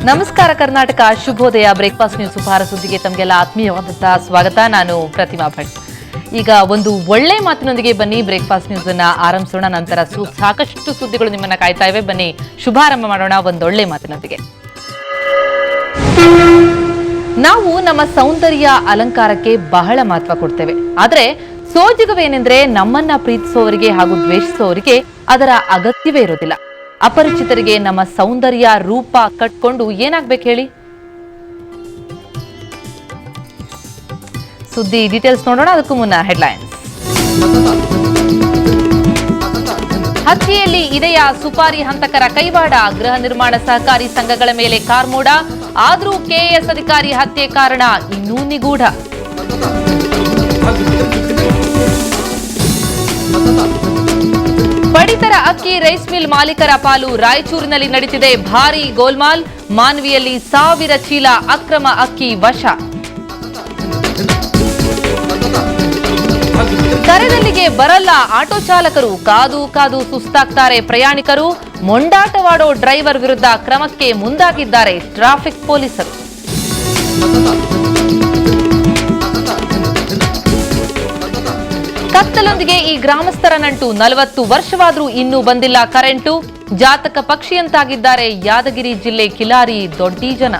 ನಮಸ್ಕಾರ ಕರ್ನಾಟಕ, ಶುಭೋದಯ. Breakfast news ಉಪಹಾರ ಸುದ್ದಿಗೆ ತಮಗೆಲ್ಲ ಆತ್ಮೀಯವಾದಂತಹ ಸ್ವಾಗತ. ನಾನು ಪ್ರತಿಮಾ ಭಟ್. ಈಗ ಒಂದು ಒಳ್ಳೆ ಮಾತಿನೊಂದಿಗೆ ಬನ್ನಿ ಬ್ರೇಕ್ಫಾಸ್ಟ್ ನ್ಯೂಸ್ ಅನ್ನ ಆರಂಭಿಸೋಣ. ನಂತರ ಸಾಕಷ್ಟು ಸುದ್ದಿಗಳು ನಿಮ್ಮನ್ನ ಕಾಯ್ತಾ ಇವೆ. ಬನ್ನಿ ಶುಭಾರಂಭ ಮಾಡೋಣ ಒಂದೊಳ್ಳೆ ಮಾತಿನೊಂದಿಗೆ. ನಾವು ನಮ್ಮ ಸೌಂದರ್ಯ ಅಲಂಕಾರಕ್ಕೆ ಬಹಳ ಮಹತ್ವ ಕೊಡ್ತೇವೆ. ಆದ್ರೆ ಸೋಜಿಗವೇನೆಂದ್ರೆ ನಮ್ಮನ್ನ ಪ್ರೀತಿಸೋವರಿಗೆ ಹಾಗೂ ದ್ವೇಷಿಸೋವರಿಗೆ ಅದರ ಅಗತ್ಯವೇ ಇರೋದಿಲ್ಲ. ಅಪರಿಚಿತರಿಗೆ ನಮ್ಮ ಸೌಂದರ್ಯ ರೂಪ ಕಟ್ಕೊಂಡು ಏನಾಗ್ಬೇಕು ಹೇಳಿ? ಸುದ್ದಿ ಡೀಟೇಲ್ಸ್ ನೋಡೋಣ. ಅದಕ್ಕೂ ಮುನ್ನ ಹೆಡ್ಲೈನ್ಸ್. ಹತ್ಯೆಯಲ್ಲಿ ಇದೆಯ ಸುಪಾರಿ ಹಂತಕರ ಕೈವಾಡ. ಗೃಹ ನಿರ್ಮಾಣ ಸಹಕಾರಿ ಸಂಘಗಳ ಮೇಲೆ ಕಾರ್ಮೋಡ. ಆದರೂ ಕೆಎಎಸ್ ಅಧಿಕಾರಿ ಹತ್ಯೆ ಕಾರಣ ಇನ್ನೂ ನಿಗೂಢ. ಪಡಿತರ ಅಕ್ಕಿ ರೈಸ್ ಮಿಲ್ ಮಾಲೀಕರ ಪಾಲು. ರಾಯಚೂರಿನಲ್ಲಿ ನಡೆದಿದೆ ಭಾರೀ ಗೋಲ್ಮಾಲ್. ಮಾನ್ವಿಯಲ್ಲಿ 1000 ಚೀಲ ಅಕ್ರಮ ಅಕ್ಕಿ ವಶ. ಕರೆದಲ್ಲಿಗೆ ಬರಲ್ಲ ಆಟೋ ಚಾಲಕರು. ಕಾದು ಕಾದು ಸುಸ್ತಾಗ್ತಾರೆ ಪ್ರಯಾಣಿಕರು. ಮೊಂಡಾಟವಾಡೋ ಡ್ರೈವರ್ ವಿರುದ್ಧ ಕ್ರಮಕ್ಕೆ ಮುಂದಾಗಿದ್ದಾರೆ ಟ್ರಾಫಿಕ್ ಪೊಲೀಸರು. ಕತ್ತಲೊಂದಿಗೆ ಈ ಗ್ರಾಮಸ್ಥರ ನಂಟು. 40 ವರ್ಷವಾದ್ರೂ ಇನ್ನೂ ಬಂದಿಲ್ಲ ಕರೆಂಟು. ಜಾತಕ ಪಕ್ಷಿಯಂತಾಗಿದ್ದಾರೆ ಯಾದಗಿರಿ ಜಿಲ್ಲೆ ಕಿಲಾರಿ ದೊಡ್ಡಿ ಜನ.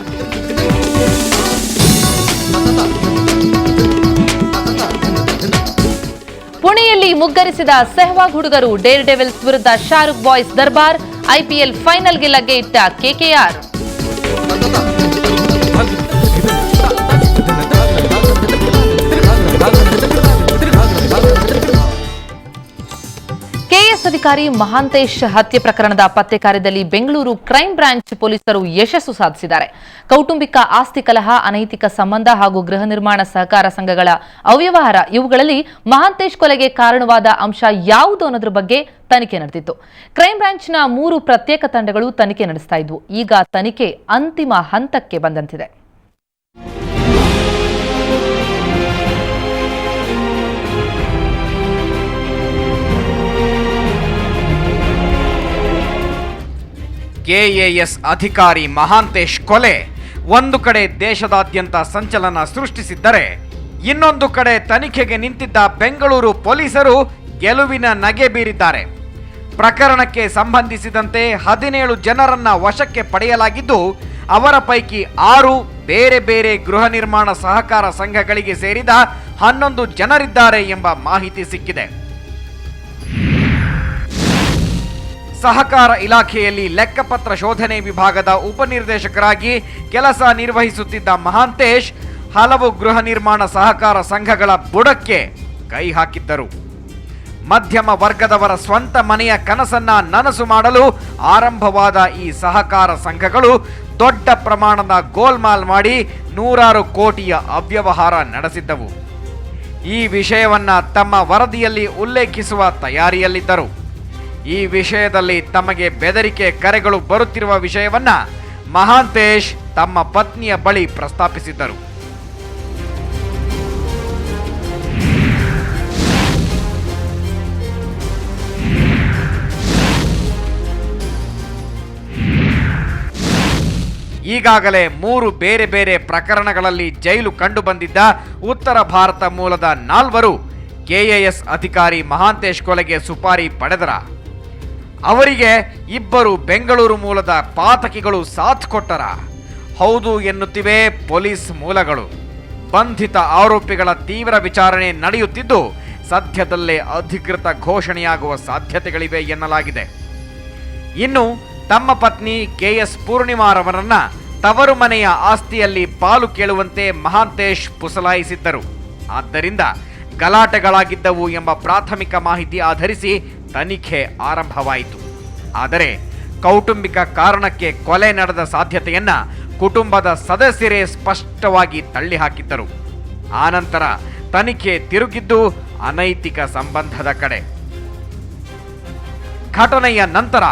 ಪುಣೆಯಲ್ಲಿ ಮುಗ್ಗರಿಸಿದ ಸೆಹ್ವಾಗ್ ಹುಡುಗರು. ಡೇರ್ ಡೆವಿಲ್ಸ್ ವಿರುದ್ಧ ಶಾರುಖ್ ಬಾಯ್ಸ್ ದರ್ಬಾರ್. ಐಪಿಎಲ್ ಫೈನಲ್ಗೆ ಲಗ್ಗೆ ಇಟ್ಟ ಕೆಕೆಆರ್. ಕೆಎಎಸ್ ಅಧಿಕಾರಿ ಮಹಾಂತೇಶ್ ಹತ್ಯೆ ಪ್ರಕರಣದ ಪತ್ತೆ ಕಾರ್ಯದಲ್ಲಿ ಬೆಂಗಳೂರು ಕ್ರೈಂ ಬ್ರಾಂಚ್ ಪೊಲೀಸರು ಯಶಸ್ಸು ಸಾಧಿಸಿದ್ದಾರೆ. ಕೌಟುಂಬಿಕ ಆಸ್ತಿ ಕಲಹ, ಅನೈತಿಕ ಸಂಬಂಧ ಹಾಗೂ ಗೃಹ ನಿರ್ಮಾಣ ಸಹಕಾರ ಸಂಘಗಳ ಅವ್ಯವಹಾರ, ಇವುಗಳಲ್ಲಿ ಮಹಾಂತೇಶ್ ಕೊಲೆಗೆ ಕಾರಣವಾದ ಅಂಶ ಯಾವುದು ಅನ್ನೋದ್ರ ಬಗ್ಗೆ ತನಿಖೆ ನಡೆದಿತ್ತು. ಕ್ರೈಂ ಬ್ರಾಂಚ್ನ 3 ಪ್ರತ್ಯೇಕ ತಂಡಗಳು ತನಿಖೆ ನಡೆಸ್ತಾ ಇದ್ವು. ಈಗ ತನಿಖೆ ಅಂತಿಮ ಹಂತಕ್ಕೆ ಬಂದಂತಿದೆ. ಕೆಎಎಸ್ ಅಧಿಕಾರಿ ಮಹಾಂತೇಶ್ ಕೊಲೆ ಒಂದು ಕಡೆ ದೇಶದಾದ್ಯಂತ ಸಂಚಲನ ಸೃಷ್ಟಿಸಿದ್ದರೆ, ಇನ್ನೊಂದು ಕಡೆ ತನಿಖೆಗೆ ನಿಂತಿದ್ದ ಬೆಂಗಳೂರು ಪೊಲೀಸರು ಗೆಲುವಿನ ನಗೆ ಬೀರಿದ್ದಾರೆ. ಪ್ರಕರಣಕ್ಕೆ ಸಂಬಂಧಿಸಿದಂತೆ 17 ಜನರನ್ನ ವಶಕ್ಕೆ ಪಡೆಯಲಾಗಿದ್ದು, ಅವರ ಪೈಕಿ 6 ಬೇರೆ ಬೇರೆ ಗೃಹ ನಿರ್ಮಾಣ ಸಹಕಾರ ಸಂಘಗಳಿಗೆ ಸೇರಿದ 11 ಜನರಿದ್ದಾರೆ ಎಂಬ ಮಾಹಿತಿ ಸಿಕ್ಕಿದೆ. ಸಹಕಾರ ಇಲಾಖೆಯಲ್ಲಿ ಲೆಕ್ಕಪತ್ರ ಶೋಧನೆ ವಿಭಾಗದ ಉಪನಿರ್ದೇಶಕರಾಗಿ ಕೆಲಸ ನಿರ್ವಹಿಸುತ್ತಿದ್ದ ಮಹಾಂತೇಶ್ ಹಲವು ಗೃಹ ನಿರ್ಮಾಣ ಸಹಕಾರ ಸಂಘಗಳ ಬುಡಕ್ಕೆ ಕೈ ಹಾಕಿದ್ದರು. ಮಧ್ಯಮ ವರ್ಗದವರ ಸ್ವಂತ ಮನೆಯ ಕನಸನ್ನ ನನಸು ಮಾಡಲು ಆರಂಭವಾದ ಈ ಸಹಕಾರ ಸಂಘಗಳು ದೊಡ್ಡ ಪ್ರಮಾಣದ ಗೋಲ್ಮಾಲ್ ಮಾಡಿ 100 ಕೋಟಿಯ ಅವ್ಯವಹಾರ ನಡೆಸಿದ್ದವು. ಈ ವಿಷಯವನ್ನ ತಮ್ಮ ವರದಿಯಲ್ಲಿ ಉಲ್ಲೇಖಿಸುವ ತಯಾರಿಯಲ್ಲಿದ್ದರು. ಈ ವಿಷಯದಲ್ಲಿ ತಮಗೆ ಬೆದರಿಕೆ ಕರೆಗಳು ಬರುತ್ತಿರುವ ವಿಷಯವನ್ನ ಮಹಾಂತೇಶ್ ತಮ್ಮ ಪತ್ನಿಯ ಬಳಿ ಪ್ರಸ್ತಾಪಿಸಿದ್ದರು. ಈಗಾಗಲೇ 3 ಬೇರೆ ಬೇರೆ ಪ್ರಕರಣಗಳಲ್ಲಿ ಜೈಲು ಕಂಡುಬಂದಿದ್ದ ಉತ್ತರ ಭಾರತ ಮೂಲದ 4 ಕೆಎಎಸ್ ಅಧಿಕಾರಿ ಮಹಾಂತೇಶ್ ಕೊಲೆಗೆ ಸುಪಾರಿ ಪಡೆದರ. ಅವರಿಗೆ 2 ಬೆಂಗಳೂರು ಮೂಲದ ಪಾತಕಿಗಳು ಸಾಥ್ ಕೊಟ್ಟರ. ಹೌದು ಎನ್ನುತ್ತಿವೆ ಪೊಲೀಸ್ ಮೂಲಗಳು. ಬಂಧಿತ ಆರೋಪಿಗಳ ತೀವ್ರ ವಿಚಾರಣೆ ನಡೆಯುತ್ತಿದ್ದು, ಸದ್ಯದಲ್ಲೇ ಅಧಿಕೃತ ಘೋಷಣೆಯಾಗುವ ಸಾಧ್ಯತೆಗಳಿವೆ ಎನ್ನಲಾಗಿದೆ. ಇನ್ನು ತಮ್ಮ ಪತ್ನಿ ಕೆಎಸ್ ಪೂರ್ಣಿಮಾರವರನ್ನ ತವರು ಮನೆಯ ಆಸ್ತಿಯಲ್ಲಿ ಪಾಲು ಕೇಳುವಂತೆ ಮಹಾಂತೇಶ್ ಪುಸಲಾಯಿಸಿದ್ದರು. ಆದ್ದರಿಂದ ಗಲಾಟೆಗಳಾಗಿದ್ದವು ಎಂಬ ಪ್ರಾಥಮಿಕ ಮಾಹಿತಿ ಆಧರಿಸಿ ತನಿಖೆ ಆರಂಭವಾಯಿತು. ಆದರೆ ಕೌಟುಂಬಿಕ ಕಾರಣಕ್ಕೆ ಕೊಲೆ ನಡೆದ ಸಾಧ್ಯತೆಯನ್ನ ಕುಟುಂಬದ ಸದಸ್ಯರೇ ಸ್ಪಷ್ಟವಾಗಿ ತಳ್ಳಿಹಾಕಿದ್ದರು. ಆನಂತರ ತನಿಖೆ ತಿರುಗಿದ್ದು ಅನೈತಿಕ ಸಂಬಂಧದ ಕಡೆ. ಘಟನೆಯ ನಂತರ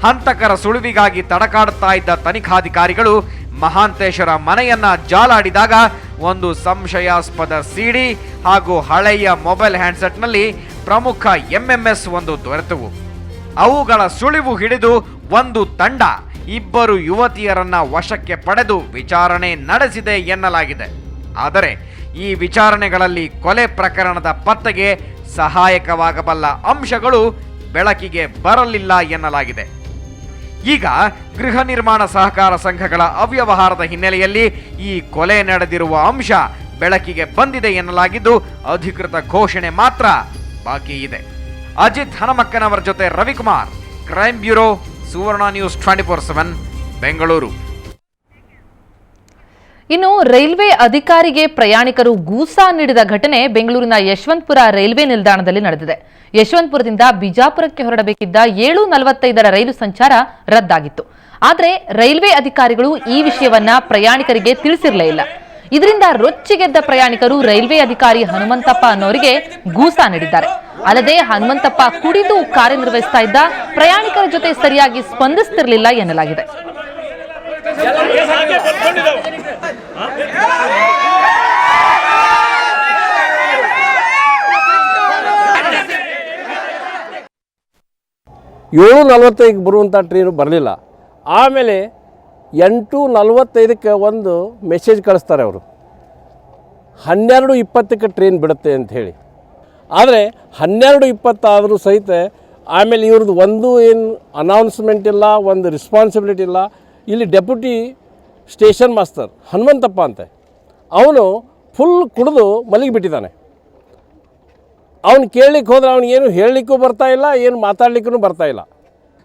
ಹಂತಕರ ಸುಳಿವಿಗಾಗಿ ತಡಕಾಡುತ್ತಾ ಇದ್ದ ತನಿಖಾಧಿಕಾರಿಗಳು ಮಹಾಂತೇಶರ ಮನೆಯನ್ನ ಜಾಲಾಡಿದಾಗ ಒಂದು ಸಂಶಯಾಸ್ಪದ ಸಿಡಿ ಹಾಗೂ ಹಳೆಯ ಮೊಬೈಲ್ ಹ್ಯಾಂಡ್ಸೆಟ್ನಲ್ಲಿ ಪ್ರಮುಖ ಎಂಎಂಎಸ್ ಒಂದು ದೊರೆತವು. ಅವುಗಳ ಸುಳಿವು ಹಿಡಿದು ಒಂದು ತಂಡ ಇಬ್ಬರು ಯುವತಿಯರನ್ನ ವಶಕ್ಕೆ ಪಡೆದು ವಿಚಾರಣೆ ನಡೆಸಿದೆ ಎನ್ನಲಾಗಿದೆ. ಆದರೆ ಈ ವಿಚಾರಣೆಗಳಲ್ಲಿ ಕೊಲೆ ಪ್ರಕರಣದ ಪತ್ತೆಗೆ ಸಹಾಯಕವಾಗಬಲ್ಲ ಅಂಶಗಳು ಬೆಳಕಿಗೆ ಬರಲಿಲ್ಲ ಎನ್ನಲಾಗಿದೆ. ಈಗ ಗೃಹ ನಿರ್ಮಾಣ ಸಹಕಾರ ಸಂಘಗಳ ಅವ್ಯವಹಾರದ ಹಿನ್ನೆಲೆಯಲ್ಲಿ ಈ ಕೊಲೆ ನಡೆದಿರುವ ಅಂಶ ಬೆಳಕಿಗೆ ಬಂದಿದೆ ಎನ್ನಲಾಗಿದ್ದು ಅಧಿಕೃತ ಘೋಷಣೆ ಮಾತ್ರ ಬಾಕಿ ಇದೆ. ಅಜಿತ್ ಹನುಮಕ್ಕನವರ ಜೊತೆ ರವಿಕುಮಾರ್, ಕ್ರೈಮ್ ಬ್ಯೂರೋ, ಸುವರ್ಣ ನ್ಯೂಸ್ 24/7 ಬೆಂಗಳೂರು. ಇನ್ನು ರೈಲ್ವೆ ಅಧಿಕಾರಿಗೆ ಪ್ರಯಾಣಿಕರು ಗೂಸಾ ನೀಡಿದ ಘಟನೆ ಬೆಂಗಳೂರಿನ ಯಶವಂತಪುರ ರೈಲ್ವೆ ನಿಲ್ದಾಣದಲ್ಲಿ ನಡೆದಿದೆ. ಯಶವಂತಪುರದಿಂದ ಬಿಜಾಪುರಕ್ಕೆ ಹೊರಡಬೇಕಿದ್ದ 7:45 ರೈಲು ಸಂಚಾರ ರದ್ದಾಗಿತ್ತು. ಆದರೆ ರೈಲ್ವೆ ಅಧಿಕಾರಿಗಳು ಈ ವಿಷಯವನ್ನ ಪ್ರಯಾಣಿಕರಿಗೆ ತಿಳಿಸಿರಲೇ ಇಲ್ಲ. ಇದರಿಂದ ರೊಚ್ಚಿಗೆದ್ದ ಪ್ರಯಾಣಿಕರು ರೈಲ್ವೆ ಅಧಿಕಾರಿ ಹನುಮಂತಪ್ಪ ಅನ್ನೋರಿಗೆ ಗೂಸಾ ನೀಡಿದ್ದಾರೆ. ಅಲ್ಲದೆ ಹನುಮಂತಪ್ಪ ಕುಡಿದು ಕಾರ್ಯನಿರ್ವಹಿಸ್ತಾ ಇದ್ದ, ಪ್ರಯಾಣಿಕರ ಜೊತೆ ಸರಿಯಾಗಿ ಸ್ಪಂದಿಸುತ್ತಿರಲಿಲ್ಲ ಎನ್ನಲಾಗಿದೆ. ಏಳು 45 ಬರುವಂಥ ಟ್ರೈನು ಬರಲಿಲ್ಲ. ಆಮೇಲೆ 8:45 ಒಂದು ಮೆಸೇಜ್ ಕಳಿಸ್ತಾರೆ ಅವರು, 12:20 ಟ್ರೈನ್ ಬಿಡುತ್ತೆ ಅಂತ ಹೇಳಿ. ಆದರೆ 12:20 ಆದರೂ ಸಹಿತ ಆಮೇಲೆ ಇವ್ರದ್ದು ಒಂದು ಏನು ಅನೌನ್ಸ್ಮೆಂಟ್ ಇಲ್ಲ, ಒಂದು ರೆಸ್ಪಾನ್ಸಿಬಿಲಿಟಿ ಇಲ್ಲ. ಇಲ್ಲಿ ಡೆಪ್ಯೂಟಿ ಸ್ಟೇಷನ್ ಮಾಸ್ತರ್ ಹನುಮಂತಪ್ಪ ಅಂತ, ಅವನು ಫುಲ್ ಕುಡಿದು ಮಲಗಿಬಿಟ್ಟಿದ್ದಾನೆ. ಅವನು ಕೇಳಲಿಕ್ಕೆ ಹೋದ್ರೆ ಅವನಿಗೇನು ಹೇಳಲಿಕ್ಕೂ ಬರ್ತಾ ಇಲ್ಲ, ಏನು ಮಾತಾಡಲಿಕ್ಕೂ ಬರ್ತಾ ಇಲ್ಲ.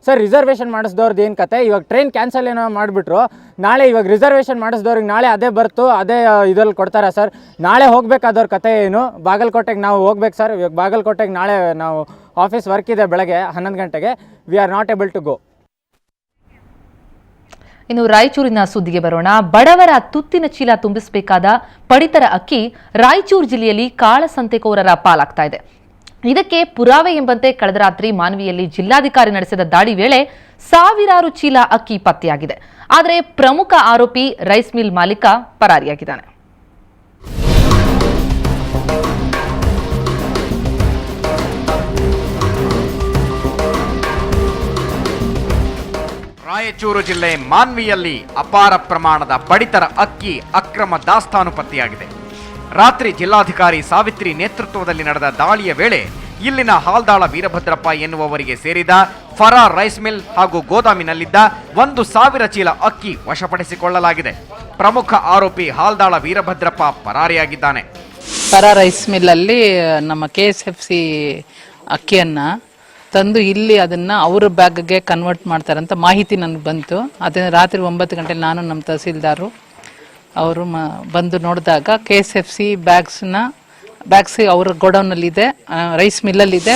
ಸರ್, ರಿಸರ್ವೇಷನ್ ಮಾಡಿಸಿದವ್ರದ್ದು ಏನು ಕತೆ? ಇವಾಗ ಟ್ರೈನ್ ಕ್ಯಾನ್ಸಲ್ ಏನೋ ಮಾಡಿಬಿಟ್ರು. ನಾಳೆ ಇವಾಗ ರಿಸರ್ವೇಷನ್ ಮಾಡಿಸಿದವ್ರಿಗೆ ನಾಳೆ ಅದೇ ಬರ್ತು, ಅದೇ ಇದರಲ್ಲಿ ಕೊಡ್ತಾರೆ ಸರ್. ನಾಳೆ ಹೋಗ್ಬೇಕಾದವ್ರ ಕತೆ ಏನು? ಬಾಗಲಕೋಟೆಗೆ ನಾವು ಹೋಗ್ಬೇಕು ಸರ್. ಇವಾಗ ಬಾಗಲಕೋಟೆಗೆ ನಾಳೆ ನಾವು ಆಫೀಸ್ ವರ್ಕ್ ಇದೆ ಬೆಳಗ್ಗೆ 11 ಗಂಟೆಗೆ. We are not able to go. ಇನ್ನು ರಾಯಚೂರಿನ ಸುದ್ದಿಗೆ ಬರೋಣ. ಬಡವರ ತುತ್ತಿನ ಚೀಲ ತುಂಬಿಸಬೇಕಾದ ಪಡಿತರ ಅಕ್ಕಿ ರಾಯಚೂರು ಜಿಲ್ಲೆಯಲ್ಲಿ ಕಾಳಸಂತೆಕೋರರ ಪಾಲಾಗ್ತಾ ಇದೆ. ಇದಕ್ಕೆ ಪುರಾವೆ ಎಂಬಂತೆ ಕಳೆದ ರಾತ್ರಿ ಮಾನ್ವಿಯಲ್ಲಿ ಜಿಲ್ಲಾಧಿಕಾರಿ ನಡೆಸಿದ ದಾಳಿ ವೇಳೆ ಸಾವಿರಾರು ಚೀಲ ಅಕ್ಕಿ ಪತ್ತೆಯಾಗಿದೆ. ಆದರೆ ಪ್ರಮುಖ ಆರೋಪಿ ರೈಸ್ ಮಿಲ್ ಮಾಲೀಕ ಪರಾರಿಯಾಗಿದ್ದಾನೆ. ರಾಯಚೂರು ಜಿಲ್ಲೆ ಮಾನ್ವಿಯಲ್ಲಿ ಅಪಾರ ಪ್ರಮಾಣದ ಪಡಿತರ ಅಕ್ಕಿ ಅಕ್ರಮ ದಾಸ್ತಾನು ಪತ್ತೆಯಾಗಿದೆ. ರಾತ್ರಿ ಜಿಲ್ಲಾಧಿಕಾರಿ ಸಾವಿತ್ರಿ ನೇತೃತ್ವದಲ್ಲಿ ನಡೆದ ದಾಳಿಯ ವೇಳೆ ಇಲ್ಲಿನ ಹಾಲ್ದಾಳ ವೀರಭದ್ರಪ್ಪ ಎನ್ನುವವರಿಗೆ ಸೇರಿದ ಫರಾ ರೈಸ್ ಮಿಲ್ ಹಾಗೂ ಗೋದಾಮಿನಲ್ಲಿದ್ದ 1,000 ಚೀಲ ಅಕ್ಕಿ ವಶಪಡಿಸಿಕೊಳ್ಳಲಾಗಿದೆ. ಪ್ರಮುಖ ಆರೋಪಿ ಹಾಲ್ದಾಳ ವೀರಭದ್ರಪ್ಪ ಪರಾರಿಯಾಗಿದ್ದಾನೆ. ಫರಾ ರೈಸ್ ಮಿಲ್ಲಲ್ಲಿ ನಮ್ಮ KSFC ಅಕ್ಕಿಯನ್ನು ತಂದು ಇಲ್ಲಿ ಅದನ್ನು ಅವ್ರ ಬ್ಯಾಗ್ಗೆ ಕನ್ವರ್ಟ್ ಮಾಡ್ತಾರಂತ ಮಾಹಿತಿ ನನಗೆ ಬಂತು. ಅದನ್ನು ರಾತ್ರಿ 9 ಗಂಟೆಗೆ ನಾನು ನಮ್ಮ ತಹಸೀಲ್ದಾರು ಅವರು ಬಂದು ನೋಡಿದಾಗ KSFC ಬ್ಯಾಗ್ಸ್ ಅವರ ಗೋಡೌನಲ್ಲಿದೆ, ರೈಸ್ ಮಿಲ್ಲಲ್ಲಿದೆ.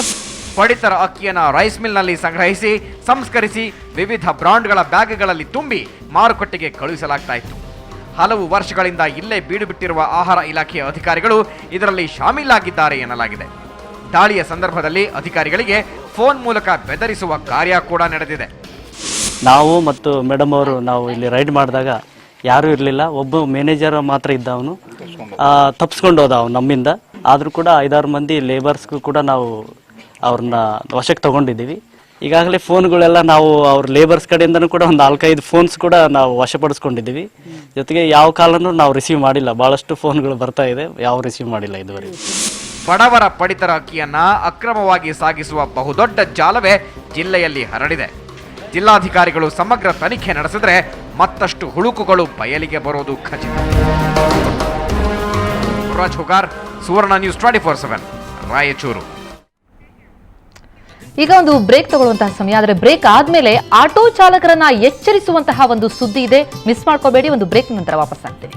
ಪಡಿತರ ಅಕ್ಕಿಯನ್ನು ರೈಸ್ ಮಿಲ್ನಲ್ಲಿ ಸಂಗ್ರಹಿಸಿ ಸಂಸ್ಕರಿಸಿ ವಿವಿಧ ಬ್ರಾಂಡ್ಗಳ ಬ್ಯಾಗ್ಗಳಲ್ಲಿ ತುಂಬಿ ಮಾರುಕಟ್ಟೆಗೆ ಕಳುಹಿಸಲಾಗ್ತಾ ಇತ್ತು. ಹಲವು ವರ್ಷಗಳಿಂದ ಇಲ್ಲೇ ಬೀಡು ಬಿಟ್ಟಿರುವ ಆಹಾರ ಇಲಾಖೆಯ ಅಧಿಕಾರಿಗಳು ಇದರಲ್ಲಿ ಶಾಮೀಲಾಗಿದ್ದಾರೆ ಎನ್ನಲಾಗಿದೆ. ದಾಳಿಯ ಸಂದರ್ಭದಲ್ಲಿ ಅಧಿಕಾರಿಗಳಿಗೆ ಫೋನ್ ಮೂಲಕ ಬೆದರಿಸುವ ಕಾರ್ಯ ಕೂಡ ನಡೆದಿದೆ. ನಾವು ಮತ್ತು ಮೇಡಮ್ ಅವರು ನಾವು ಇಲ್ಲಿ ರೈಡ್ ಮಾಡಿದಾಗ ಯಾರೂ ಇರಲಿಲ್ಲ. ಒಬ್ಬ ಮ್ಯಾನೇಜರ್ ಮಾತ್ರ ಇದ್ದ, ಅವನು ತಪ್ಪಿಸ್ಕೊಂಡು ಹೋದ ಅವನು ನಮ್ಮಿಂದ. ಆದರೂ ಕೂಡ 5-6 ಮಂದಿ ಲೇಬರ್ಸ್ಗೂ ಕೂಡ ನಾವು ಅವ್ರನ್ನ ವಶಕ್ಕೆ ತೊಗೊಂಡಿದ್ದೀವಿ. ಈಗಾಗಲೇ ಫೋನ್ಗಳೆಲ್ಲ ನಾವು ಅವ್ರ ಲೇಬರ್ಸ್ ಕಡೆಯಿಂದನೂ ಕೂಡ ಒಂದು 4-5 ಫೋನ್ಸ್ ಕೂಡ ನಾವು ವಶಪಡಿಸ್ಕೊಂಡಿದ್ದೀವಿ. ಜೊತೆಗೆ ಯಾವ ಕಾಲನೂ ನಾವು ರಿಸೀವ್ ಮಾಡಿಲ್ಲ. ಭಾಳಷ್ಟು ಫೋನ್ಗಳು ಬರ್ತಾ ಇದೆ, ಯಾವ ರಿಸೀವ್ ಮಾಡಿಲ್ಲ ಇದುವರೆಗೆ. ಬಡವರ ಪಡಿತರ ಅಕ್ಕಿಯನ್ನ ಅಕ್ರಮವಾಗಿ ಸಾಗಿಸುವ ಬಹುದೊಡ್ಡ ಜಾಲವೇ ಜಿಲ್ಲೆಯಲ್ಲಿ ಹರಡಿದೆ. ಜಿಲ್ಲಾಧಿಕಾರಿಗಳು ಸಮಗ್ರ ತನಿಖೆ ನಡೆಸಿದ್ರೆ ಮತ್ತಷ್ಟು ಹುಳುಕುಗಳು ಬಯಲಿಗೆ ಬರೋದು ಖಚಿತ. ರಾಜ್ ಹುಗಾರ್, ಸುವರ್ಣ ನ್ಯೂಸ್ 24/7 ರಾಯಚೂರು. ಈಗ ಒಂದು ಬ್ರೇಕ್ ತಗೊಳ್ಳುವಂತಹ ಸಮಯ. ಆದರೆ ಬ್ರೇಕ್ ಆದ್ಮೇಲೆ ಆಟೋ ಚಾಲಕರನ್ನ ಎಚ್ಚರಿಸುವಂತಹ ಒಂದು ಸುದ್ದಿ ಇದೆ, ಮಿಸ್ ಮಾಡ್ಕೋಬೇಡಿ. ಒಂದು ಬ್ರೇಕ್ ನಂತರ ವಾಪಸ್ ಆಗ್ತೀನಿ.